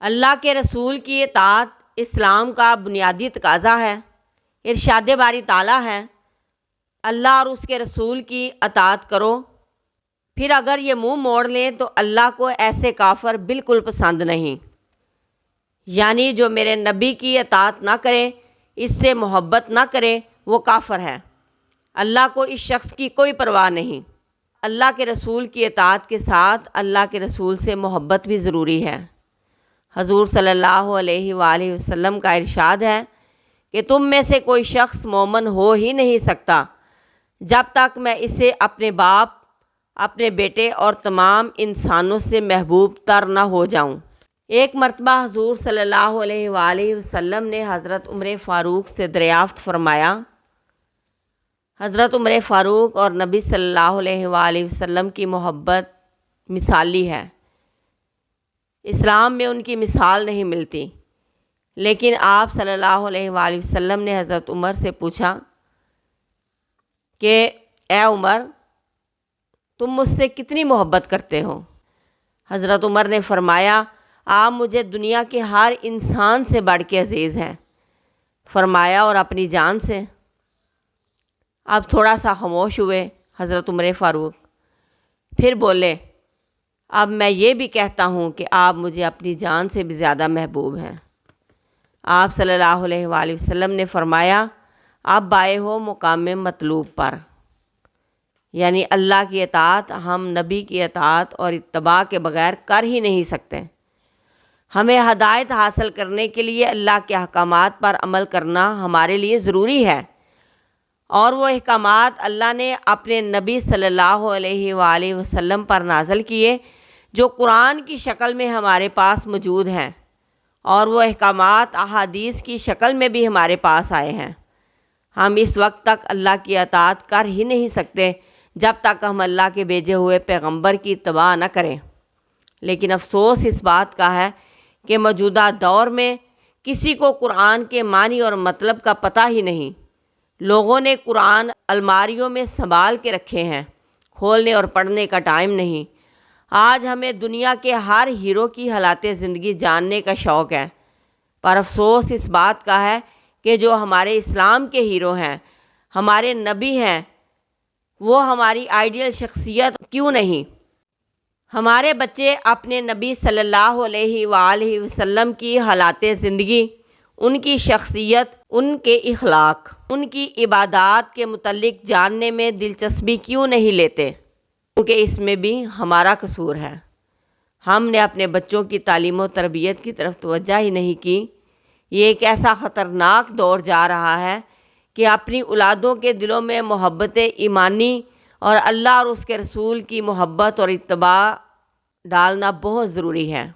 اللہ کے رسول کی اطاعت اسلام کا بنیادی تقاضا ہے۔ ارشاد باری تعالیٰ ہے، اللہ اور اس کے رسول کی اطاعت کرو، پھر اگر یہ منہ موڑ لیں تو اللہ کو ایسے کافر بالکل پسند نہیں، یعنی جو میرے نبی کی اطاعت نہ کرے، اس سے محبت نہ کرے، وہ کافر ہے۔ اللہ کو اس شخص کی کوئی پرواہ نہیں۔ اللہ کے رسول کی اطاعت کے ساتھ اللہ کے رسول سے محبت بھی ضروری ہے۔ حضور صلی اللہ علیہ وآلہ وسلم کا ارشاد ہے کہ تم میں سے کوئی شخص مومن ہو ہی نہیں سکتا جب تک میں اسے اپنے باپ، اپنے بیٹے اور تمام انسانوں سے محبوب تر نہ ہو جاؤں۔ ایک مرتبہ حضور صلی اللہ علیہ وآلہ وسلم نے حضرت عمر فاروق سے دریافت فرمایا۔ حضرت عمر فاروق اور نبی صلی اللہ علیہ وآلہ وسلم کی محبت مثالی ہے۔ اسلام میں ان کی مثال نہیں ملتی، لیکن آپ صلی اللہ علیہ وآلہ وسلم نے حضرت عمر سے پوچھا کہ اے عمر، تم مجھ سے کتنی محبت کرتے ہو؟ حضرت عمر نے فرمایا، آپ مجھے دنیا کے ہر انسان سے بڑھ کے عزیز ہیں۔ فرمایا، اور اپنی جان سے؟ اب تھوڑا سا خاموش ہوئے حضرت عمر فاروق، پھر بولے، اب میں یہ بھی کہتا ہوں کہ آپ مجھے اپنی جان سے بھی زیادہ محبوب ہیں۔ آپ صلی اللہ علیہ وآلہ وسلم نے فرمایا، آپ بائے ہو مقام مطلوب پر، یعنی اللہ کی اطاعت ہم نبی کی اطاعت اور اتباع کے بغیر کر ہی نہیں سکتے۔ ہمیں ہدایت حاصل کرنے کے لیے اللہ کے احکامات پر عمل کرنا ہمارے لیے ضروری ہے، اور وہ احکامات اللہ نے اپنے نبی صلی اللہ علیہ وآلہ وسلم پر نازل کیے جو قرآن کی شکل میں ہمارے پاس موجود ہیں، اور وہ احکامات احادیث کی شکل میں بھی ہمارے پاس آئے ہیں۔ ہم اس وقت تک اللہ کی اطاعت کر ہی نہیں سکتے جب تک ہم اللہ کے بھیجے ہوئے پیغمبر کی اتباع نہ کریں۔ لیکن افسوس اس بات کا ہے کہ موجودہ دور میں کسی کو قرآن کے معنی اور مطلب کا پتہ ہی نہیں۔ لوگوں نے قرآن الماریوں میں سنبھال کے رکھے ہیں، کھولنے اور پڑھنے کا ٹائم نہیں۔ آج ہمیں دنیا کے ہر ہیرو کی حالات زندگی جاننے کا شوق ہے، پر افسوس اس بات کا ہے کہ جو ہمارے اسلام کے ہیرو ہیں، ہمارے نبی ہیں، وہ ہماری آئیڈیل شخصیت کیوں نہیں؟ ہمارے بچے اپنے نبی صلی اللہ علیہ وآلہ وسلم کی حالات زندگی، ان کی شخصیت، ان کے اخلاق، ان کی عبادات کے متعلق جاننے میں دلچسپی کیوں نہیں لیتے؟ کیونکہ اس میں بھی ہمارا قصور ہے۔ ہم نے اپنے بچوں کی تعلیم و تربیت کی طرف توجہ ہی نہیں کی۔ یہ ایک ایسا خطرناک دور جا رہا ہے کہ اپنی اولادوں کے دلوں میں محبت ایمانی اور اللہ اور اس کے رسول کی محبت اور اتباع ڈالنا بہت ضروری ہے۔